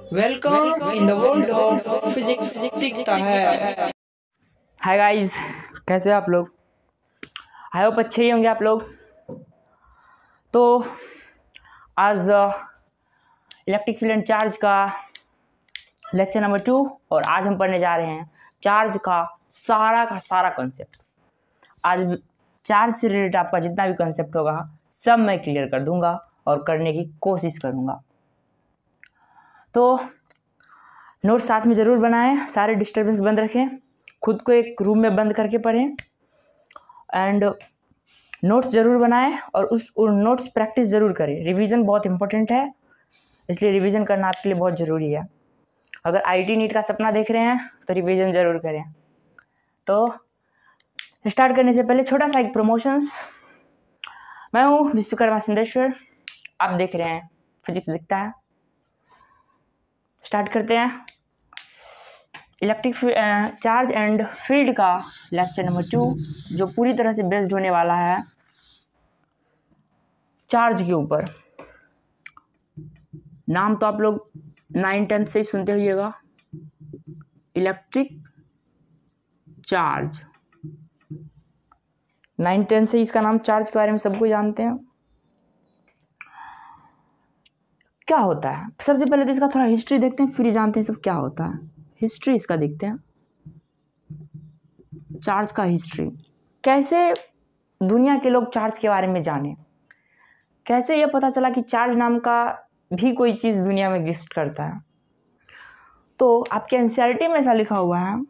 Welcome in the world of physics सीखता है। Hi guys, कैसे हैं आप लोग? आई होप अच्छे ही होंगे आप लोग। तो आज इलेक्ट्रिक फील्ड एंड चार्ज का लेक्चर नंबर 2 और आज हम पढ़ने जा रहे हैं चार्ज का सारा कंसेप्ट। आज चार्ज से रिलेटेड आपका जितना भी कंसेप्ट होगा सब मैं क्लियर कर दूंगा और करने की कोशिश करूंगा। तो नोट साथ में ज़रूर बनाएं, सारे डिस्टर्बेंस बंद रखें, खुद को एक रूम में बंद करके पढ़ें एंड नोट्स ज़रूर बनाएं और उस नोट्स प्रैक्टिस ज़रूर करें। रिवीजन बहुत इंपॉर्टेंट है, इसलिए रिवीजन करना आपके लिए बहुत ज़रूरी है। अगर आईटी नीट का सपना देख रहे हैं तो रिवीजन ज़रूर करें। तो स्टार्ट करने से पहले छोटा सा एक प्रमोशंस। मैं हूँ विश्वकर्मा सिद्धेश्वर, आप देख रहे हैं फिजिक्स दिखता है। स्टार्ट करते हैं इलेक्ट्रिक चार्ज एंड फील्ड का लेक्चर नंबर 2, जो पूरी तरह से बेस्ड होने वाला है चार्ज के ऊपर। नाम तो आप लोग 9-10 से ही सुनते होइएगा, इलेक्ट्रिक चार्ज। 9-10 से इसका नाम चार्ज के बारे में सबको जानते हैं। क्या होता है सबसे पहले तो इसका थोड़ा हिस्ट्री देखते हैं, फिर जानते हैं सब क्या होता है। हिस्ट्री इसका देखते हैं, चार्ज का हिस्ट्री। कैसे दुनिया के लोग चार्ज के बारे में जाने, कैसे ये पता चला कि चार्ज नाम का भी कोई चीज़ दुनिया में एग्जिस्ट करता है। तो आपके एनसीईआरटी में ऐसा लिखा हुआ है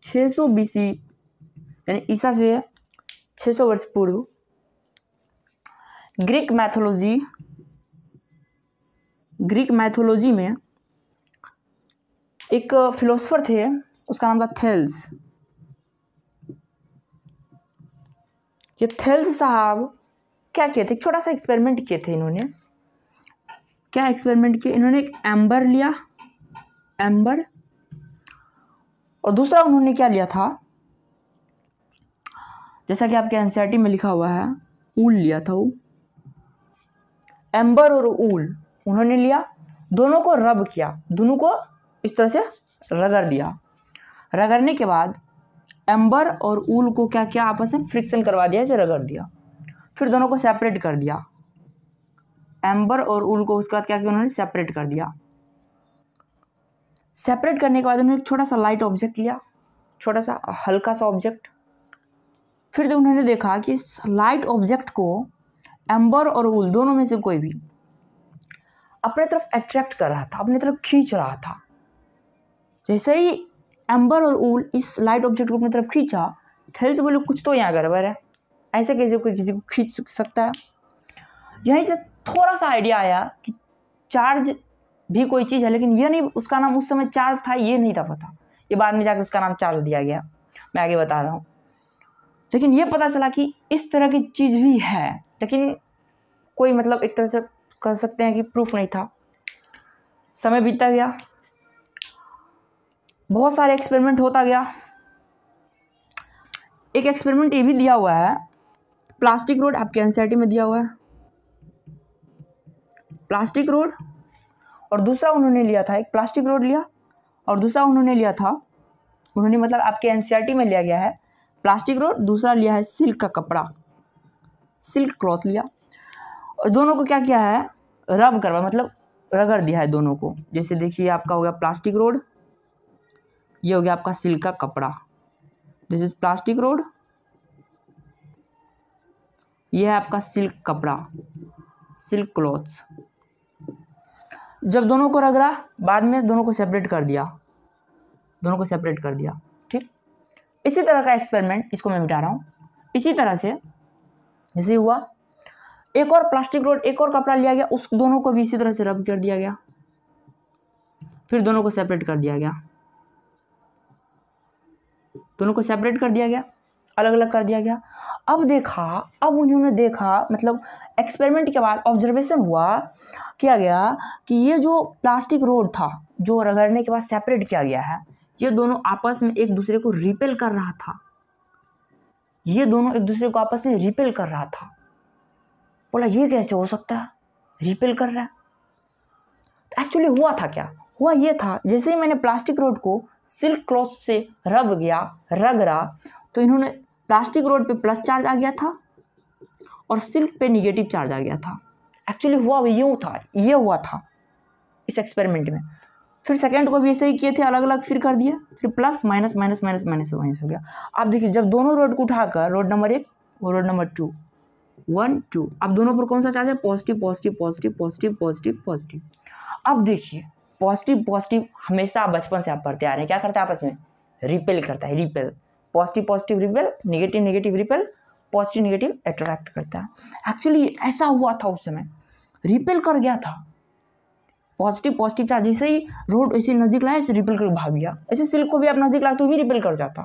600 BC यानी ईसा से 600 वर्ष पूर्व ग्रीक मैथोलॉजी में एक फिलोसोफर थे, उसका नाम था थेल्स। ये थेल्स साहब क्या किए थे, एक छोटा सा एक्सपेरिमेंट किए थे इन्होंने। क्या एक्सपेरिमेंट किया इन्होंने? एक एम्बर लिया, एम्बर, और दूसरा उन्होंने क्या लिया था, जैसा कि आपके एनसीईआरटी में लिखा हुआ है, ऊल लिया था। वो एम्बर और ऊल उन्होंने लिया, दोनों को रब किया, दोनों को इस तरह से रगड़ दिया। रगड़ने के बाद एम्बर और ऊल को क्या किया, आपस में फ्रिक्शन करवा दिया, इसे रगड़ दिया। फिर दोनों को सेपरेट कर दिया। एम्बर और ऊल को उसके बाद क्या किया, उन्होंने सेपरेट कर दिया। सेपरेट करने के बाद उन्होंने एक छोटा सा लाइट ऑब्जेक्ट लिया, छोटा सा हल्का सा ऑब्जेक्ट। फिर उन्होंने देखा कि इस लाइट ऑब्जेक्ट को एम्बर और ऊल दोनों में से कोई भी अपने तरफ अट्रैक्ट कर रहा था, अपने तरफ खींच रहा था। जैसे ही एम्बर और ऊल इस लाइट ऑब्जेक्ट को अपनी तरफ खींचा, थेल्स बोले कुछ तो यहाँ गड़बड़ है, ऐसे कैसे कोई किसी को खींच सकता है। यहीं से थोड़ा सा आइडिया आया कि चार्ज भी कोई चीज़ है, लेकिन ये नहीं, उसका नाम उस समय चार्ज था ये नहीं था पता, ये बाद में जाकर उसका नाम चार्ज दिया गया, मैं आगे बता रहा हूँ। लेकिन ये पता चला कि इस तरह की चीज़ भी है, लेकिन कोई मतलब एक तरह से कह सकते हैं कि प्रूफ नहीं था। समय बीतता गया, बहुत सारे एक्सपेरिमेंट होता गया। एक एक्सपेरिमेंट ये भी दिया हुआ है, प्लास्टिक रोड, आपके एनसीईआरटी में दिया हुआ है प्लास्टिक रोड। और दूसरा उन्होंने लिया था, एक प्लास्टिक रोड लिया और दूसरा उन्होंने लिया था, उन्होंने मतलब आपके एनसीईआरटी में लिया गया है प्लास्टिक रोड, दूसरा लिया है सिल्क का कपड़ा, सिल्क क्लॉथ लिया, और दोनों को क्या किया है, रब करवा, मतलब रगड़ दिया है दोनों को। जैसे देखिए आपका हो गया प्लास्टिक रोड, ये हो गया आपका सिल्क का कपड़ा, दिस इज प्लास्टिक रोड, ये है आपका सिल्क कपड़ा, सिल्क क्लॉथ्स। जब दोनों को रगड़ा, बाद में दोनों को सेपरेट कर दिया, ठीक। इसी तरह का एक्सपेरिमेंट, इसको मैं मिटा रहा हूँ। इसी तरह से जैसे हुआ, एक और प्लास्टिक रोड, एक और कपड़ा लिया गया, उस दोनों को भी इसी तरह से रब कर दिया गया, फिर दोनों को सेपरेट कर दिया गया, अलग अलग कर दिया गया। अब उन्होंने देखा, मतलब एक्सपेरिमेंट के बाद ऑब्जर्वेशन किया गया कि ये जो प्लास्टिक रोड था जो रगड़ने के बाद सेपरेट किया गया है, ये दोनों आपस में एक दूसरे को रिपेल कर रहा था। बोला ये कैसे हो सकता है, रिपेल कर रहा है। एक्चुअली हुआ था क्या, हुआ ये था, जैसे ही मैंने प्लास्टिक रोड को सिल्क क्लॉथ से रगड़ा तो इन्होंने प्लास्टिक रोड पे प्लस चार्ज आ गया था और सिल्क पे निगेटिव चार्ज आ गया था। एक्चुअली हुआ ये हुआ था इस एक्सपेरिमेंट में। फिर सेकेंड को भी ऐसे ही किए थे, अलग अलग फिर कर दिए, फिर plus minus minus minus minus minus हो गया। आप देखिए जब दोनों रोड को उठाकर रोड नंबर 1 और रोड नंबर 2 1 2, अब दोनों पर कौन सा चार्ज है, positive positive positive positive positive positive. अब देखिए पॉजिटिव पॉजिटिव हमेशा बचपन से आप पढ़ते आ रहे हैं, क्या करते हैं आपस में, रिपेल करता है, repel, positive positive repel, negative negative repel, positive negative attract करता है। एक्चुअली ऐसा हुआ था उस समय, रिपेल कर गया था पॉजिटिव पॉजिटिव चार्ज, जैसे ही रोड ऐसे नजदीक लाया ऐसे रिपेल कर भाग गया। ऐसे सिल्क को भी आप नजदीक लाए तो भी रिपेल कर जाता।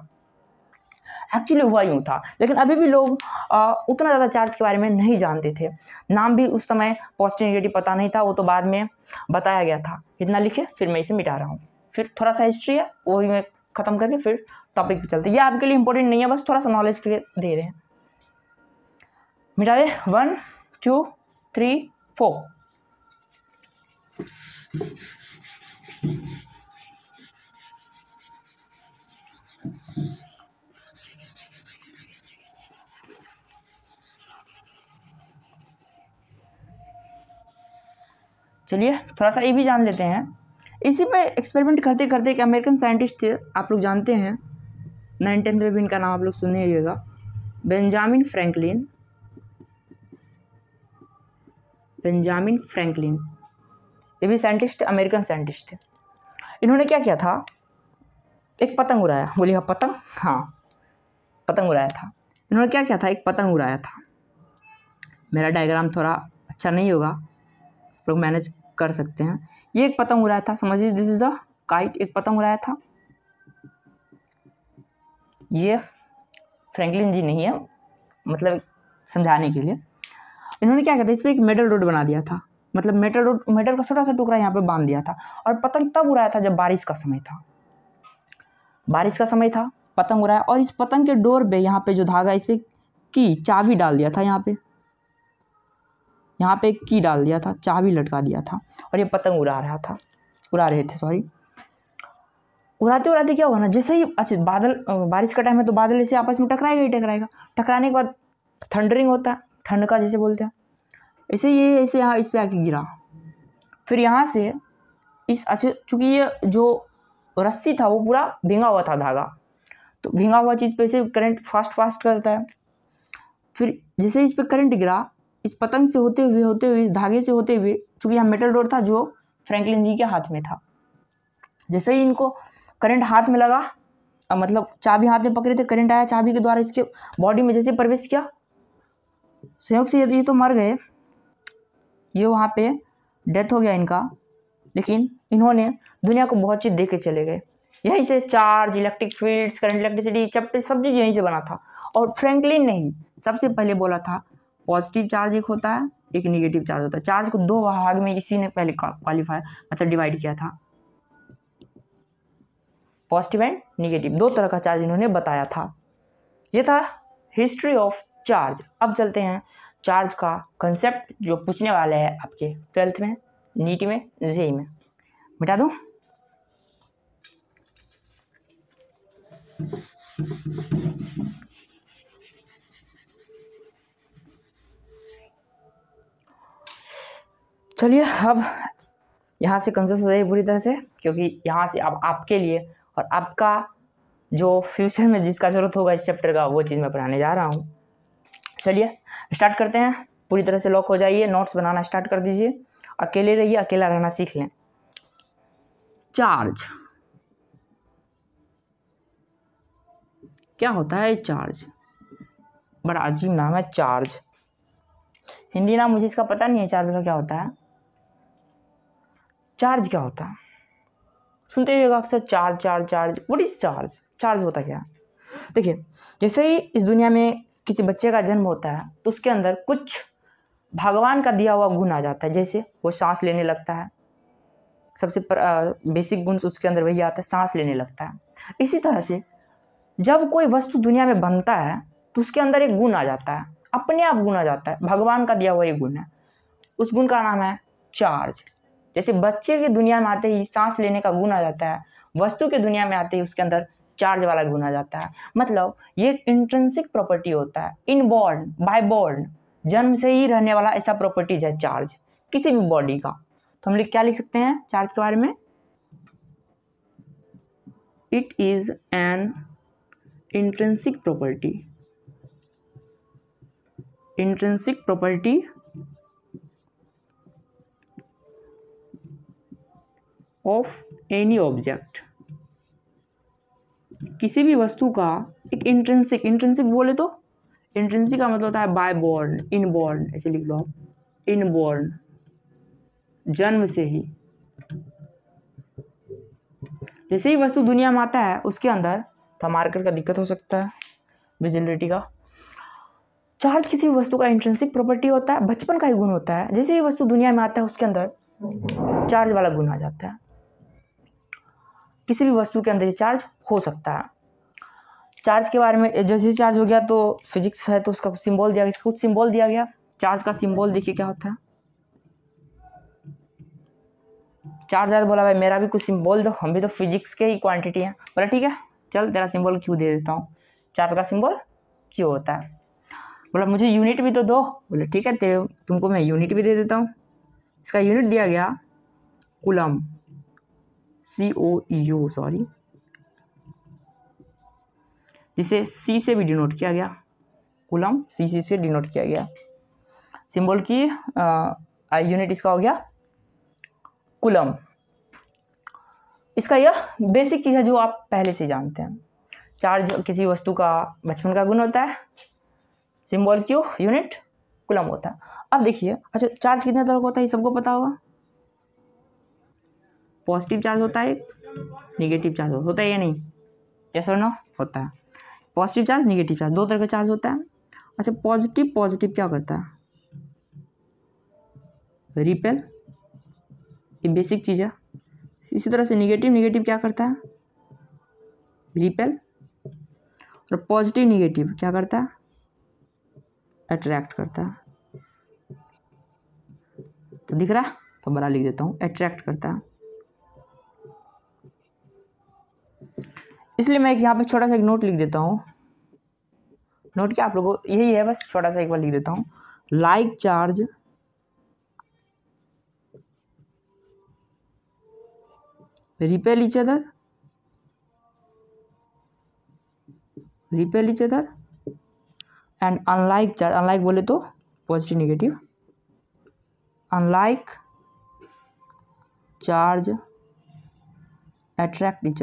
एक्चुअली हुआ यूँ था, लेकिन अभी भी लोग उतना ज़्यादा चार्ज के बारे में नहीं जानते थे। नाम भी उस समय पॉजिटिव नेगेटिव पता नहीं था, वो तो बाद में बताया गया था। इतना लिखे, फिर मैं इसे मिटा रहा हूँ। फिर थोड़ा सा हिस्ट्री है वो भी मैं ख़त्म करके फिर टॉपिक पे चलते। ये आपके लिए इंपॉर्टेंट नहीं है, बस थोड़ा सा नॉलेज के लिए दे रहे हैं। मिटा दे, 1 2 3 4। चलिए थोड़ा सा ये भी जान लेते हैं। इसी पे एक्सपेरिमेंट करते करते एक अमेरिकन साइंटिस्ट थे, आप लोग जानते हैं, 9th-10th में भी इनका नाम आप लोग सुने रहिएगा, बेंजामिन फ्रैंकलिन। ये भी साइंटिस्ट, अमेरिकन साइंटिस्ट थे। इन्होंने क्या किया था, एक पतंग उड़ाया। बोलिए पतंग, हाँ पतंग उड़ाया था। इन्होंने क्या किया था, एक पतंग उड़ाया था। मेरा डायग्राम थोड़ा अच्छा नहीं होगा, आप लोग मैनेज कर सकते हैं। ये एक पतंग उड़ाया था, समझिए दिस इज द काइट। एक पतंग उड़ाया था, ये फ्रैंकलिन जी नहीं है, मतलब समझाने के लिए। इन्होंने क्या किया था, इस पर एक मेटल रोड बना दिया था, मतलब मेटल का छोटा सा टुकड़ा यहाँ पे बांध दिया था। और पतंग तब उड़ाया था जब बारिश का समय था, पतंग उड़ाया। और इस पतंग के डोर पे, यहाँ पे जो धागा, इस पर की चाबी डाल दिया था, यहाँ पे एक की डाल दिया था, चाबी लटका दिया था। और ये पतंग उड़ा रहे थे। उड़ाते उड़ाते क्या हुआ ना, जैसे ही अच्छा बारिश का टाइम है तो बादल ऐसे आपस में टकराएगा। टकराने के बाद थंडरिंग होता है, ठंडका जिसे बोलते हैं। ऐसे यहाँ इस पे आके गिरा। फिर यहाँ से चूँकि ये जो रस्सी था वो पूरा भींगा हुआ था धागा, तो भींगा हुआ चीज़ पे से करंट फास्ट करता है। फिर जैसे इस पे करंट गिरा, इस पतंग से होते हुए इस धागे से होते हुए, चूँकि यहाँ मेटल रोड था जो फ्रैंकलिन जी के हाथ में था, जैसे ही इनको करंट हाथ में लगा, मतलब चाबी हाथ में पकड़े थे, करंट आया चाबी के द्वारा इसके बॉडी में जैसे प्रवेश किया, संयोग से ये तो मर गए, ये वहाँ पे डेथ हो गया इनका। लेकिन इन्होंने दुनिया को बहुत चीज़ दे के चले गए। यहीं से charge, electric fields, current, electricity, chapter सब चीज़ यहीं से बना था। और फ्रैंकलिन ने ही सबसे पहले बोला था पॉजिटिव चार्ज एक होता है, एक नेगेटिव चार्ज होता है। चार्ज को 2 भाग में इसी ने पहले क्वालिफाई मतलब डिवाइड किया था, पॉजिटिव एंड नेगेटिव, 2 तरह का चार्ज इन्होंने बताया था। ये था हिस्ट्री ऑफ चार्ज। अब चलते हैं चार्ज का कंसेप्ट जो पूछने वाले हैं आपके 12th में, नीट में, जेई में। मिटा दूं? चलिए अब यहाँ से कंसेप्ट हो जाइए पूरी तरह से, क्योंकि यहाँ से अब आपके लिए और आपका जो फ्यूचर में जिसका ज़रूरत होगा इस चैप्टर का, वो चीज़ मैं पढ़ाने जा रहा हूँ। चलिए स्टार्ट करते हैं। पूरी तरह से लॉक हो जाइए, नोट्स बनाना स्टार्ट कर दीजिए, अकेले रहिए, अकेला रहना सीख लें। चार्ज क्या होता है? चार्ज बड़ा अजीब नाम है, चार्ज। हिंदी नाम मुझे इसका पता नहीं है, चार्ज का क्या होता है। चार्ज क्या होता है? सुनते रहिएगा अक्सर charge charge charge. What is charge? Charge होता क्या है? देखिए, जैसे ही इस दुनिया में किसी बच्चे का जन्म होता है तो उसके अंदर कुछ भगवान का दिया हुआ गुण आ जाता है। जैसे वो सांस लेने लगता है, सबसे बेसिक गुण उसके अंदर वही आता है, सांस लेने लगता है। इसी तरह से जब कोई वस्तु दुनिया में बनता है तो उसके अंदर एक गुण आ जाता है, अपने आप गुण आ जाता है, भगवान का दिया हुआ एक गुण है। उस गुण का नाम है चार्ज। जैसे बच्चे की दुनिया में आते ही सांस लेने का गुण आ जाता है, वस्तु की दुनिया में आते ही उसके अंदर चार्ज वाला गुण आ जाता है। मतलब ये एक इंट्रिंसिक प्रॉपर्टी होता है, इनबॉर्न, बाय बॉर्न, जन्म से ही रहने वाला ऐसा प्रॉपर्टीज है चार्ज किसी भी बॉडी का। तो हम क्या लिख सकते हैं चार्ज के बारे में? It is an intrinsic property, intrinsic property of any object, किसी भी वस्तु का एक इंट्रिंसिक, इंट्रिंसिक बोले तो इंट्रिंसिक का मतलब होता है बाय बॉर्न, इनबॉर्न, ऐसे लिख लो आप, इनबॉर्न, जन्म से ही। जैसे ही वस्तु दुनिया में आता है उसके अंदर तो मार्कर का दिक्कत हो सकता है, विजिबिलिटी का। चार्ज किसी भी वस्तु का इंट्रिंसिक प्रॉपर्टी होता है, बचपन का ही गुण होता है। जैसे ही वस्तु दुनिया में आता है उसके अंदर चार्ज वाला गुण आ जाता है। किसी भी वस्तु के अंदर चार्ज हो सकता है। चार्ज के बारे में, जैसे चार्ज हो गया तो फिजिक्स है तो उसका कुछ सिंबल दिया गया, इसका कुछ सिंबल दिया गया। चार्ज का सिंबल देखिए क्या होता है। चार्ज आया तो बोला भाई मेरा भी कुछ सिंबल दो, हम भी तो फिजिक्स के ही क्वांटिटी हैं। बोला ठीक है चल तेरा सिंबल क्यों दे देता हूँ, चार्ज का सिंबल क्यों होता है। बोला मुझे यूनिट भी तो दो। बोले ठीक है तुमको मैं यूनिट भी दे देता हूँ। इसका यूनिट दिया गया कूलम, COU, सॉरी, जिसे C से भी डिनोट किया गया, कूलम CC से डिनोट किया गया। सिंबल की यूनिट इसका हो गया कूलम। इसका यह बेसिक चीज़ है जो आप पहले से जानते हैं। चार्ज किसी वस्तु का बचपन का गुण होता है, सिंबल क्यू, यूनिट कूलम होता है। अब देखिए, अच्छा चार्ज कितने तरह का होता है ये सबको पता होगा। पॉजिटिव चार्ज होता है, नेगेटिव चार्ज होता है या नहीं, यस और नो, होता है। पॉजिटिव चार्ज, नेगेटिव चार्ज, दो तरह का चार्ज होता है। अच्छा पॉजिटिव क्या करता है, रिपेल, ये बेसिक चीज़ है। इसी तरह से नेगेटिव क्या करता है, रिपेल। और पॉजिटिव नेगेटिव क्या करता है, अट्रैक्ट करता है। तो दिख रहा है, तो बड़ा लिख देता हूँ, अट्रैक्ट करता है। इसलिए मैं यहाँ पे छोटा सा एक नोट लिख देता हूँ। नोट क्या आप लोगों को यही है, बस छोटा सा एक बार लिख देता हूँ। Like charge repel each other and unlike charge, unlike बोले तो positive negative, unlike charge attract each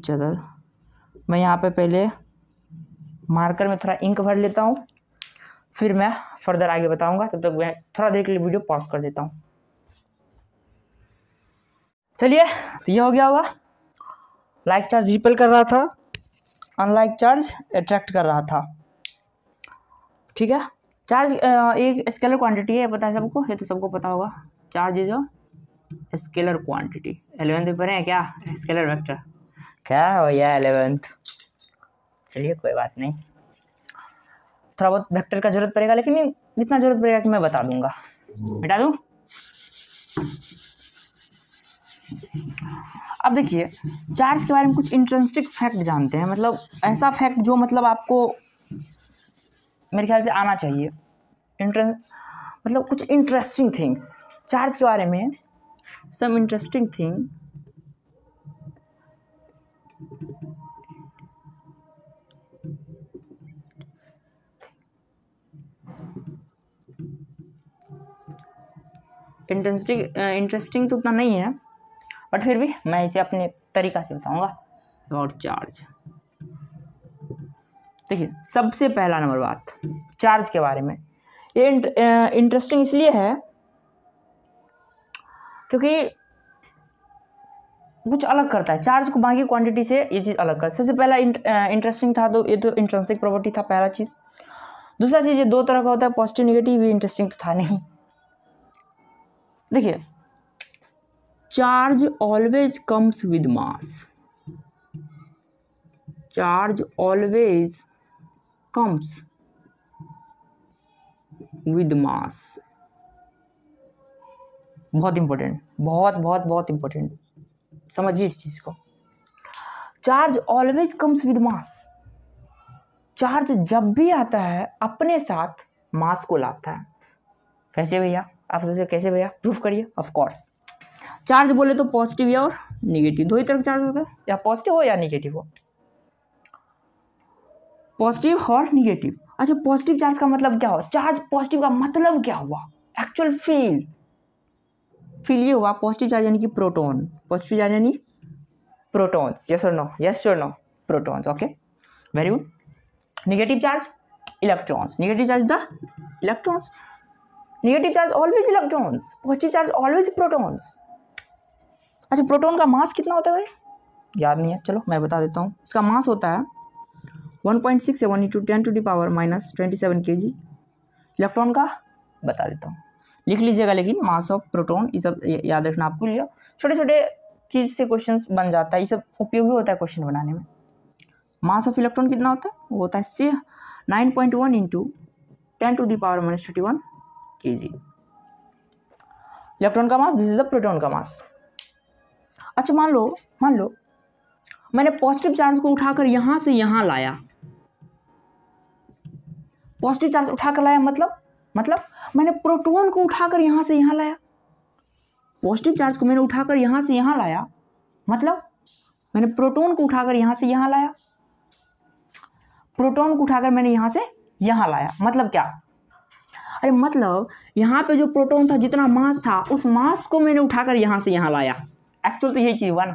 other, मैं यहाँ पे पहले मार्कर में थोड़ा इंक भर लेता हूँ, फिर मैं फर्दर आगे बताऊंगा। तब तक मैं थोड़ा देर के लिए वीडियो पॉज कर देता हूँ। चलिए, तो ये हो गया होगा। लाइक चार्ज रिपेल कर रहा था, अनलाइक चार्ज अट्रैक्ट कर रहा था। ठीक है, चार्ज एक स्केलर क्वांटिटी है, पता है सबको, ये तो सबको पता होगा। Charge is a scalar quantity. 11th में पढ़े हैं क्या, स्केलर वेक्टर क्या है भैया 11th। चलिए कोई बात नहीं, थोड़ा बहुत वेक्टर का जरूरत पड़ेगा, लेकिन इतना जरूरत पड़ेगा कि मैं बता दूंगा। मिटा दूं। अब देखिए, चार्ज के बारे में कुछ इंटरेस्टिंग फैक्ट जानते हैं। मतलब ऐसा फैक्ट जो मतलब आपको मेरे ख्याल से आना चाहिए। मतलब कुछ इंटरेस्टिंग थिंग्स चार्ज के बारे में, सम इंटरेस्टिंग थिंग। इंटरेस्टिंग तो उतना नहीं है, बट फिर भी मैं इसे अपने तरीका से बताऊंगा। अबाउट चार्ज, देखिए सबसे पहला नंबर बात चार्ज के बारे में, ये इंटरेस्टिंग इसलिए है क्योंकि कुछ अलग करता है चार्ज को बाकी क्वांटिटी से, ये चीज़ अलग करता है। सबसे पहला इंटरेस्टिंग था तो ये तो इंट्रिंसिक प्रॉपर्टी था, पहला चीज़। दूसरा चीज़, ये दो तरह का होता है, पॉजिटिव नेगेटिव, ये इंटरेस्टिंग तो था नहीं। देखिए, charge always comes with mass, charge always comes with mass. बहुत इंपॉर्टेंट, बहुत बहुत बहुत इंपॉर्टेंट, समझिए इस चीज को। Charge always comes with mass. Charge जब भी आता है अपने साथ मास को लाता है। कैसे भैया? आप सोचिए कैसे भैया, प्रूफ करिए। ऑफ कोर्स, चार्ज बोले तो पॉजिटिव या और निगेटिव, दो ही तरह चार्ज होता है, या पॉजिटिव हो या निगेटिव हो, पॉजिटिव और निगेटिव। अच्छा, पॉजिटिव चार्ज का मतलब क्या हो? चार्ज पॉजिटिव का मतलब क्या हुआ? एक्चुअल फील ये हुआ, पॉजिटिव चार्ज यानी कि प्रोटॉन, पॉजिटिव चार्ज यानी प्रोटॉन्स। यस और नो? यस और no? Protons. Okay, very good. Negative charge electrons. Negative charge the electrons. Negative charge always electrons, positive charge always protons. अच्छा, proton का mass कितना होता है भाई? याद नहीं है, चलो मैं बता देता हूँ। इसका मास होता है 1.67 × 10⁻27 kg। इलेक्ट्रॉन का बता देता हूँ, लिख लीजिएगा, लेकिन मास ऑफ प्रोटॉन ये सब याद रखना आपको। लिया छोटे छोटे चीज़ से क्वेश्चंस बन जाता है, ये सब उपयोगी होता है क्वेश्चन बनाने में। मास ऑफ इलेक्ट्रॉन कितना होता है? वो होता है 9.1 × 10⁻31 kg। इलेक्ट्रॉन का मास, दिस इज द प्रोटॉन का मास। अच्छा, मान लो मैंने पॉजिटिव चार्ज को उठाकर यहां से यहां लाया। पॉजिटिव चार्ज उठाकर लाया मतलब मैंने प्रोटॉन को उठाकर यहां से यहां लाया। पॉजिटिव चार्ज को मैंने उठाकर यहां से यहां लाया, मतलब मैंने प्रोटॉन को उठाकर यहां से यहां लाया। प्रोटॉन को उठाकर मैंने यहां से यहां लाया, मतलब क्या? अरे मतलब यहां पे जो प्रोटॉन था, जितना मास था, उस मास को मैंने उठाकर यहां से यहां लाया। एक्चुअल तो यही चीज हुआ ना,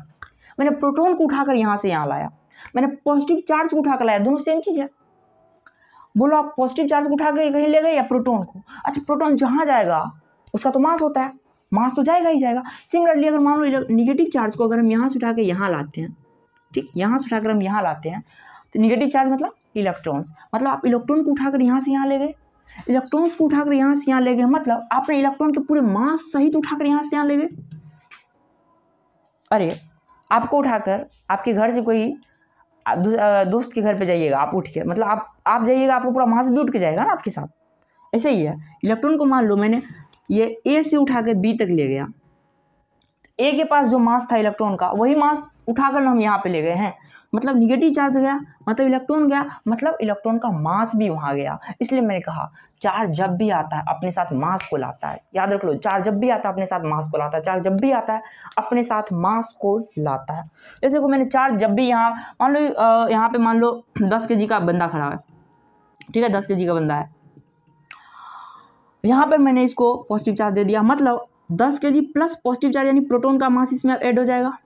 मैंने प्रोटॉन को उठाकर यहां से यहां लाया, मैंने पॉजिटिव चार्ज को उठाकर लाया, दोनों सेम चीज है। बोलो आप पॉजिटिव चार्ज को उठाकर कहीं ले गए या प्रोटॉन को? अच्छा, प्रोटॉन जहां जाएगा उसका तो मास होता है, मास तो जाएगा ही जाएगा। सिमिलरली अगर मान लो निगेटिव चार्ज को अगर हम यहाँ से उठा के यहाँ लाते हैं, ठीक, यहाँ से उठाकर हम यहाँ लाते हैं, तो निगेटिव चार्ज मतलब इलेक्ट्रॉन्स, मतलब आप इलेक्ट्रॉन को उठाकर यहाँ से यहाँ ले गए, इलेक्ट्रॉन्स को उठाकर यहाँ से यहाँ ले गए, मतलब आपने इलेक्ट्रॉन के पूरे मास सहित उठाकर यहाँ से यहाँ ले गए। अरे आपको उठाकर आपके घर से कोई दोस्त के घर पे जाइएगा, आप उठ के, मतलब आप जाइएगा, आपको पूरा मास भी उठ के जाएगा ना आपके साथ। ऐसे ही है, इलेक्ट्रॉन को मान लो मैंने ये ए से उठा के बी तक ले गया, ए के पास जो मास था इलेक्ट्रॉन का, वही मास उठाकर हम यहाँ पे ले गए हैं, मतलब निगेटिव चार्ज गया, मतलब इलेक्ट्रॉन गया, मतलब इलेक्ट्रॉन का मास भी वहाँ गया। इसलिए मैंने कहा चार्ज जब भी आता है अपने साथ मास को लाता है। याद रख लो, चार्ज जब भी आता है अपने साथ मास को लाता है, चार्ज जब भी आता है अपने साथ मास को लाता है। जैसे को मैंने चार्ज जब भी यहाँ मान लो, यहाँ पे मान लो 10 kg का बंदा खड़ा है, ठीक है, 10 kg का बंदा है, यहाँ पर मैंने इसको पॉजिटिव चार्ज दे दिया, मतलब 10 kg प्लस पॉजिटिव चार्ज यानी प्रोटॉन का मास इसमें ऐड हो जाएगा,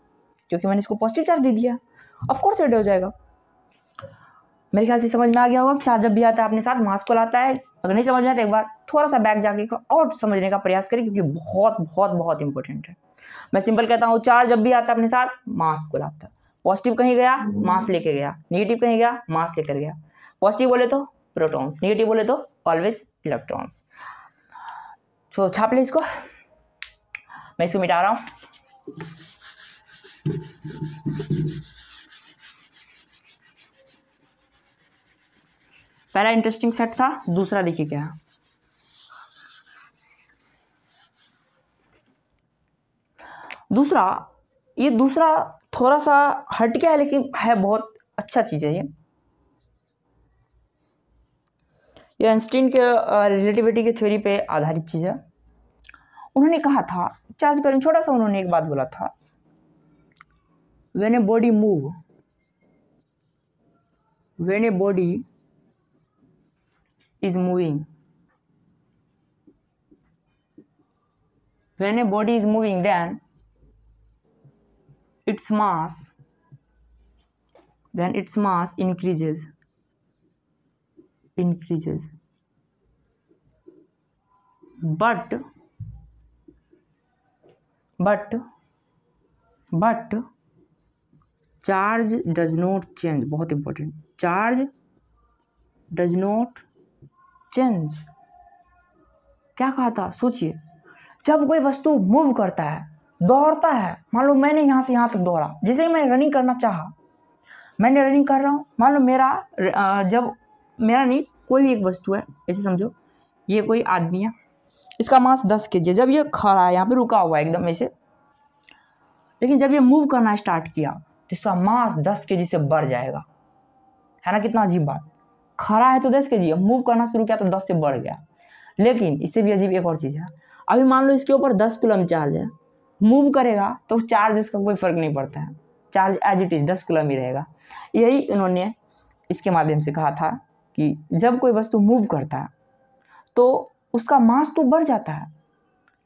क्योंकि मैंने इसको पॉजिटिव चार्ज दे दिया, ऑफ कोर्स ऐड हो जाएगा। मेरे ख्याल से समझ में आ गया होगा, चार्ज जब भी आता है अपने साथ मास को लाता है। अगर नहीं समझ में आता एक बार थोड़ा सा बैक जाके और समझने का प्रयास करें, क्योंकि बहुत बहुत बहुत इंपॉर्टेंट है। मैं सिंपल कहता हूँ, चार्ज जब भी आता है अपने साथ मास को लाता है। पॉजिटिव कहीं गया मास लेके गया, निगेटिव कहीं गया मास लेकर गया। पॉजिटिव बोले तो प्रोटॉन्स, निगेटिव बोले तो ऑलवेज इलेक्ट्रॉन्स। तो छाप ले इसको, मैं इसको मिटा रहा हूँ। पहला इंटरेस्टिंग फैक्ट था, दूसरा देखिए क्या है। दूसरा थोड़ा सा हट गया है, लेकिन है बहुत अच्छा चीज है। ये आइंस्टीन के रिलेटिविटी के थ्योरी पे आधारित चीज है। उन्होंने कहा था, चार्ज करें छोटा सा, उन्होंने एक बात बोला था, when a body is moving, then its mass increases, but charge does not change। बहुत important, charge does not change. क्या कहा था? सोचिए, जब कोई वस्तु मूव करता है, दौड़ता है, मान लो मैंने यहाँ से यहाँ तक दौड़ा, जैसे ही मैं रनिंग करना चाहा, मैंने रनिंग कर रहा हूँ, मान लो मेरा जब मेरा नहीं, कोई भी एक वस्तु है, ऐसे समझो ये कोई आदमी है, इसका मास 10 kg है। जब ये खड़ा है यहाँ पे रुका हुआ है एकदम ऐसे, लेकिन जब ये मूव करना स्टार्ट किया तो इसका मास 10 kg से बढ़ जाएगा, है ना। कितना अजीब बात, खड़ा है तो 10 kg, मूव करना शुरू किया तो 10 से बढ़ गया। लेकिन इससे भी अजीब एक और चीज़ है, अभी मान लो इसके ऊपर 10 कूलम चार्ज है, मूव करेगा तो चार्ज इसका कोई फर्क नहीं पड़ता है, charge as it is 10 coulomb ही रहेगा। यही इन्होंने इसके माध्यम से कहा था कि जब कोई वस्तु मूव करता है तो उसका मास तो बढ़ जाता है,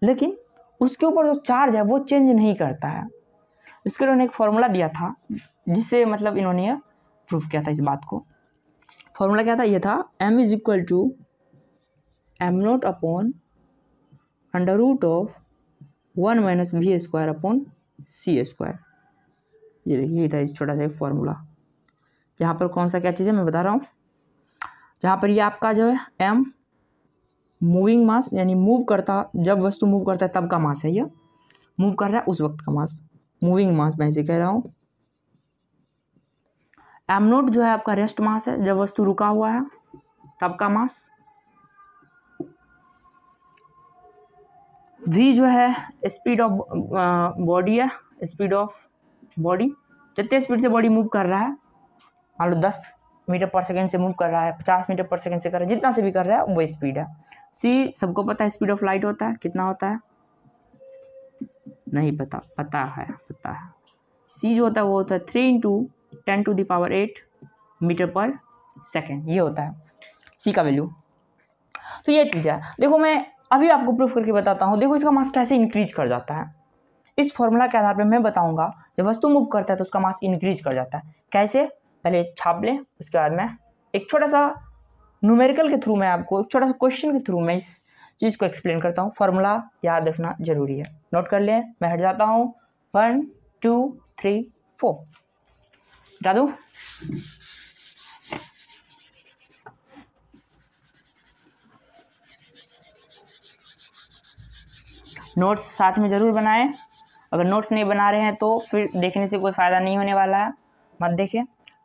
लेकिन उसके ऊपर जो चार्ज है वो चेंज नहीं करता है। इसके लिए उन्होंने एक फॉर्मूला दिया था, जिससे मतलब इन्होंने प्रूफ किया था इस बात को। फॉर्मूला क्या था, ये था m is equal to M note upon under root of 1 minus we square upon C square. ये देखिए, ये था इस छोटा सा फॉर्मूला। यहाँ पर कौन सा क्या चीज़ है मैं बता रहा हूँ। जहाँ पर ये आपका जो है m मूविंग मास, यानी मूव करता, जब वस्तु मूव करता है तब का मास है, ये मूव कर रहा है उस वक्त का मास, मूविंग मास मैं इसे कह रहा हूँ। एम नोट जो है आपका रेस्ट मास है, जब वस्तु रुका हुआ है तब का मास। v जो है स्पीड ऑफ बॉडी है, स्पीड ऑफ बॉडी, जितने स्पीड से बॉडी मूव कर रहा है, मान लो 10 मीटर पर सेकंड से मूव कर रहा है, 50 मीटर पर सेकंड से कर रहा है, जितना से भी कर रहा है वो स्पीड है। c सबको पता है स्पीड ऑफ लाइट होता है, कितना होता है नहीं पता, पता है c जो होता है वो होता है 3 into 10 to the power 8 metre per second, ये होता है c का वैल्यू। तो ये चीज़ है, देखो मैं अभी आपको प्रूफ करके बताता हूँ। देखो इसका मास कैसे इंक्रीज कर जाता है, इस फॉर्मूला के आधार पर मैं बताऊंगा। जब वस्तु मूव करता है तो उसका मास इंक्रीज कर जाता है। कैसे, पहले छाप लें, उसके बाद मैं एक छोटा सा न्यूमेरिकल के थ्रू, मैं आपको एक छोटा सा क्वेश्चन के थ्रू मैं इस चीज़ को एक्सप्लेन करता हूँ। फॉर्मूला याद रखना जरूरी है, नोट कर लें। मैं हट जाता हूँ, 1 2 3 4 हटा दूँ। नोट्स साथ में ज़रूर बनाएं, अगर नोट्स नहीं बना रहे हैं तो फिर देखने से कोई फ़ायदा नहीं होने वाला है, मत देखें।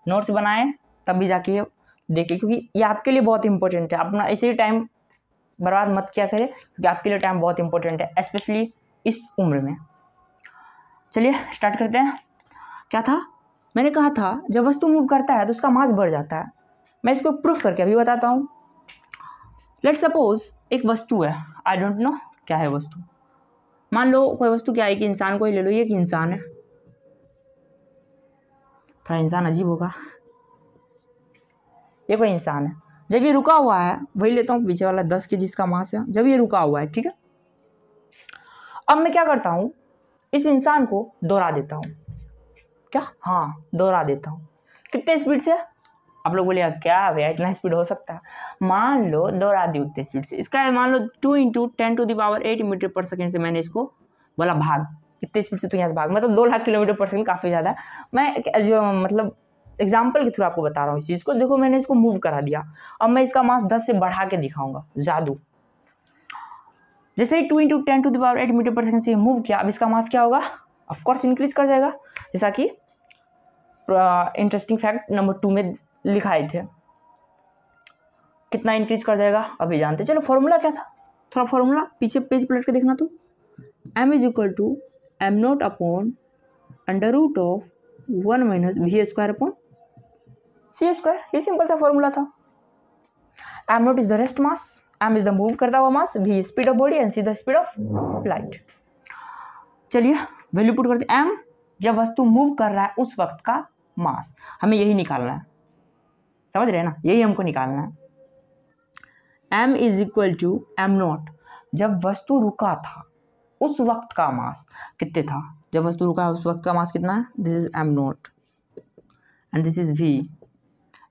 नोट्स बनाएं तब भी जाके देखें, क्योंकि ये आपके लिए बहुत इंपॉर्टेंट है। अपना ऐसे ही टाइम बर्बाद मत किया करें, क्योंकि आपके लिए टाइम बहुत इंपॉर्टेंट है, स्पेशली इस उम्र में। चलिए स्टार्ट करते हैं। क्या था, मैंने कहा था जब वस्तु मूव करता है तो उसका मास बढ़ जाता है। मैं इसको प्रूफ करके अभी बताता हूँ। लेट सपोज एक वस्तु है, आई डोंट नो क्या है वस्तु, मान लो कोई वस्तु क्या है कि इंसान को ही ले लो, ये कि इंसान है, थोड़ा इंसान अजीब होगा, ये कोई इंसान है। जब ये रुका हुआ है, वही लेता हूँ पीछे वाला 10 kg जिसका मास है, जब ये रुका हुआ है, ठीक है। अब मैं क्या करता हूँ, इस इंसान को दोहरा देता हूँ। क्या, हाँ दोहरा देता हूँ। कितने स्पीड से, आप लोग बोलिए क्या भैया इतना स्पीड हो सकता है। मान लो दोहरा दी उतने स्पीड से, इसका मान लो 2 into 10 to the power 8 metre per second से मैंने इसको बोला भाग, कितने स्पीड से तो यहाँ से भाग, मतलब 2 लाख किलोमीटर पर सेकेंड, काफ़ी ज़्यादा। मैं मतलब एग्जाम्पल के थ्रू आपको बता रहा हूँ इस चीज़ को। देखो मैंने इसको मूव करा दिया, अब मैं इसका मास 10 से बढ़ा के दिखाऊंगा, जादू। जैसे ही 2 into 10 to the power 8 metre per second से मूव किया, अब इसका मास क्या होगा, ऑफकोर्स इंक्रीज कर जाएगा, जैसा कि इंटरेस्टिंग फैक्ट नंबर 2 में लिखाए थे। कितना इंक्रीज कर जाएगा अभी जानते। चलो फॉर्मूला क्या था, थोड़ा फॉर्मूला पीछे पेज पलट के देखना। तो m is equal to M note upon under root of 1 minus we square upon C square, ये सिंपल सा फॉर्मूला था। M naught is the rest mass, M is the move करता हुआ मास, V speed of body and C the speed of light. चलिए value put करते हैं, M जब वस्तु मूव कर रहा है उस वक्त का मास, हमें यही निकालना है, समझ रहे हैं ना, यही हमको निकालना है। m is equal to M nought, जब वस्तु रुका था उस वक्त का मास कितने था, जब वस्तु रुका है उस वक्त का मास कितना है, this is m nought and this is v।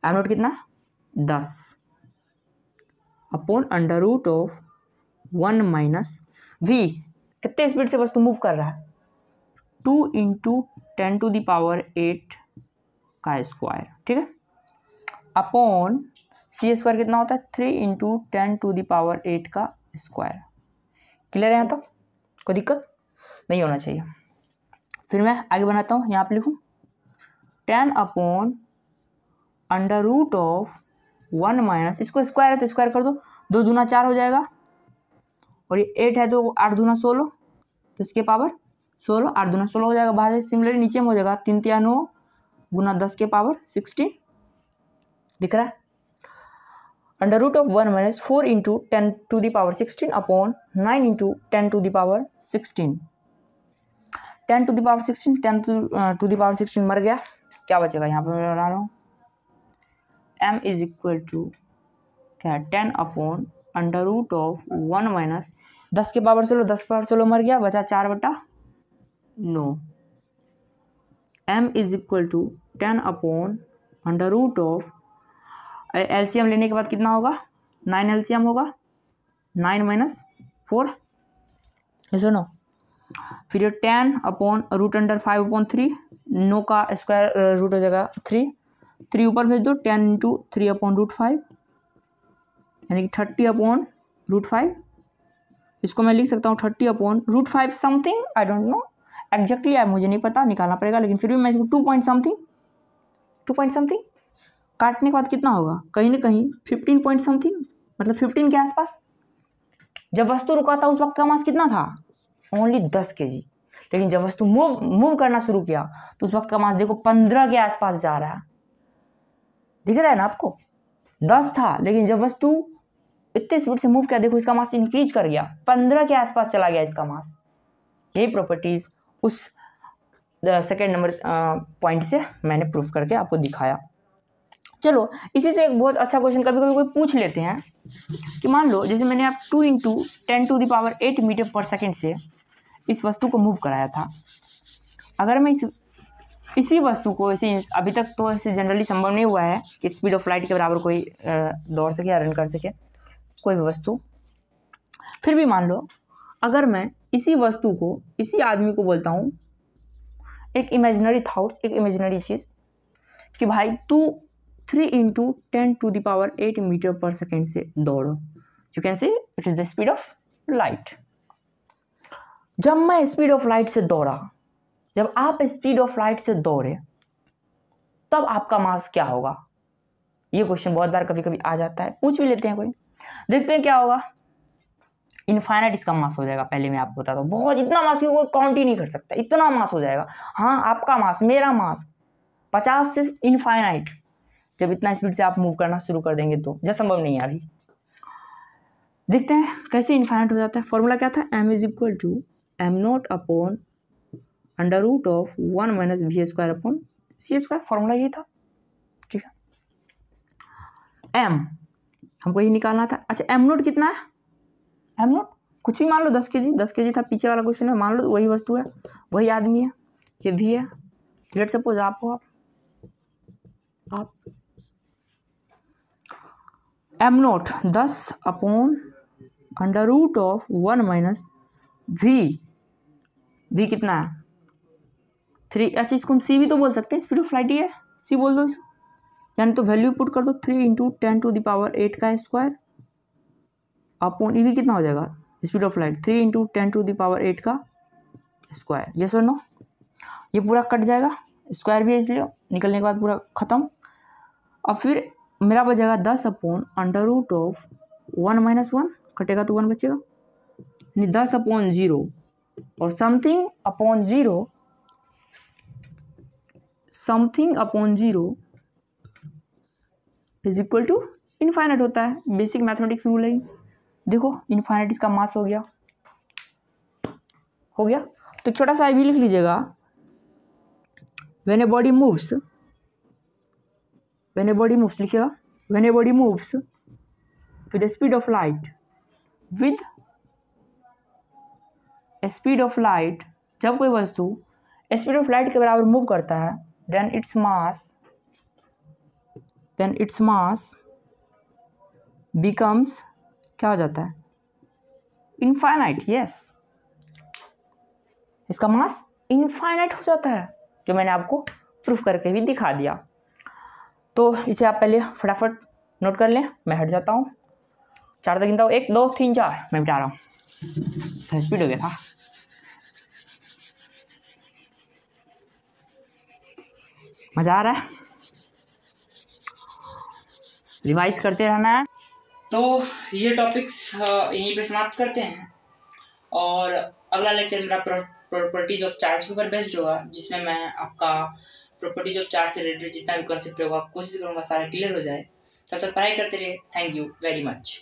M nought कितना, 10 upon under root of 1 minus v, कितने स्पीड से वस्तु मूव कर रहा है, 2 इंटू 10 टू द पावर 8 का स्क्वायर, ठीक है, अपॉन सी स्क्वायर कितना होता है, 3 इंटू 10 टू द पावर 8 का स्क्वायर। क्लियर है यहाँ तक, कोई दिक्कत नहीं होना चाहिए। फिर मैं आगे बनाता हूँ, यहाँ पे लिखूँ 10 upon under root of 1 minus, इसको स्क्वायर है तो स्क्वायर कर दो, 2 दूना 4 हो जाएगा, और ये 8 है तो 8 दूना 16, तो इसके पावर 16, 8 दूना 16 हो जाएगा बाहर। सिमिलरली नीचे में हो जाएगा 3 तिया 9 गुना 10 के पावर 16, दिख रहा है। Under root of 1 minus 4 into 10 to the power 16 upon 9 into 10 to the power 16, 10 to the power 16, 10 to the power 16 मर गया, क्या बचेगा यहाँ पे मैं बना रहा हूँ, m इज इक्वल टू क्या है 10 upon under root of 1 minus 10 के पावर 16, 10 के पावर 16 मर गया, बचा 4/9, m is equal to 10 upon under root of, LCM लेने के बाद कितना होगा, 9 एलसीएम होगा, 9 माइनस 4, सुनो, फिर 10 अपॉन रूट अंडर 5/3, 9 का स्क्वायर रूट हो जाएगा 3 ऊपर भेज दो, 10 इंटू 3 अपॉन रूट 5, यानी कि 30 अपॉन रूट 5, इसको मैं लिख सकता हूँ 30 upon root 5 something, I don't know exactly, मुझे नहीं पता, निकालना पड़ेगा, लेकिन फिर भी मैं इसको 2 पॉइंट समथिंग काटने के बाद कितना होगा, कहीं ना कहीं 15 पॉइंट समथिंग, मतलब 15 के आसपास। जब वस्तु रुका था उस वक्त का मास कितना था, ओनली 10 kg, लेकिन जब वस्तु मूव करना शुरू किया तो उस वक्त का मास देखो 15 के आसपास जा रहा है, दिख रहा है ना आपको, 10 था, लेकिन जब वस्तु इतने स्पीड से मूव किया देखो इसका मास इंक्रीज कर गया, 15 के आसपास चला गया इसका मास। यही प्रॉपर्टीज उस सेकेंड नंबर पॉइंट से मैंने प्रूफ करके आपको दिखाया। चलो इसी से एक बहुत अच्छा क्वेश्चन कभी कभी कोई पूछ लेते हैं कि मान लो जैसे मैंने आप 2 into 10 to the power 8 metre per second से इस वस्तु को मूव कराया था, अगर मैं इसी वस्तु को ऐसे, अभी तक तो ऐसे जनरली संभव नहीं हुआ है कि स्पीड ऑफ लाइट के बराबर कोई दौड़ सके या रन कर सके कोई भी वस्तु, फिर भी मान लो अगर मैं इसी वस्तु को, इसी आदमी को बोलता हूँ एक इमेजिनरी थॉट्स, एक इमेजिनरी चीज़ कि भाई तू 3 into 10 to the power 8 metre per second से दौड़ो, you can say it is the speed of light. जब मैं स्पीड ऑफ लाइट से दौड़ा, जब आप स्पीड ऑफ लाइट से दौड़े तब आपका मास क्या होगा, ये क्वेश्चन बहुत बार कभी कभी आ जाता है, पूछ भी लेते हैं कोई, देखते हैं क्या होगा। इनफाइनाइट इसका मास हो जाएगा, पहले मैं आपको बताता हूँ, बहुत इतना मास की कोई काउंट ही नहीं कर सकता, इतना मास हो जाएगा। हाँ आपका मास, मेरा मास 50 से इनफाइनाइट, जब इतना स्पीड से आप मूव करना शुरू कर देंगे तो, जब संभव नहीं है अभी। देखते हैं कैसे इनफाइनाइट हो जाता है। फॉर्मूला क्या था, m is equal to m0 upon under root of 1 minus v square upon c square, formula यही था, ठीक है। m हमको ये निकालना था। अच्छा m0 कितना है, m0 कुछ भी मान लो, 10 kg था, पीछे वाला क्वेश्चन है, मान लो वही वस्तु है, वही आदमी है, ये v है, लेट सपोज आप m0 10 upon under root of 1 minus v कितना है 3, अच्छा इसको हम c भी तो बोल सकते हैं, स्पीड ऑफ लाइट ही है, c बोल दो इसको, यानी तो वैल्यू पुट कर दो 3 इंटू 10 टू द पावर 8 का स्क्वायर अपॉन ई कितना हो जाएगा, speed of light 3 into 10 to the power 8 का स्क्वायर, ये सर नो, ये पूरा कट जाएगा, स्क्वायर भी है इसलिए निकलने के बाद पूरा खत्म। अब फिर मेरा बचेगा 10 upon under root of 1 minus 1, कटेगा तो 1 बचेगा, यानी 10 अपॉन 0 और something upon 0 is equal to infinite होता है, बेसिक मैथमेटिक्स रूल है। देखो इनफाइनाइट इसका मास हो गया, तो छोटा सा भी लिख लीजिएगा, व्हेन ए बॉडी मूव्स लिखिएगा, when a body moves with speed of light, जब कोई वस्तु स्पीड ऑफ लाइट के बराबर मूव करता है, देन इट्स मास बिकम्स, क्या हो जाता है, इनफाइनाइट, यस, इसका मास इनफाइनाइट हो जाता है, जो मैंने आपको प्रूफ करके भी दिखा दिया। तो इसे आप पहले फटाफट नोट कर लें, मैं हट जाता हूँ, 4 तक गिनता हूँ, 1 2 3 4, मैं बिठा रहा हूँ, स्पीड हो गया था। मजा आ रहा है, रिवाइज करते रहना है, तो ये टॉपिक्स यहीं पे समाप्त करते हैं, और अगला लेक्चर मेरा प्रॉपर्टीज ऑफ चार्ज के ऊपर बेस्ड होगा, जिसमें मैं आपका प्रॉपर्टीज ऑफ चार्ज से रिलेटेड जितना भी कॉन्सेप्ट होगा कोशिश करूँगा सारा क्लियर हो जाए। तब तक पढ़ाई करते रहिए। Thank you very much.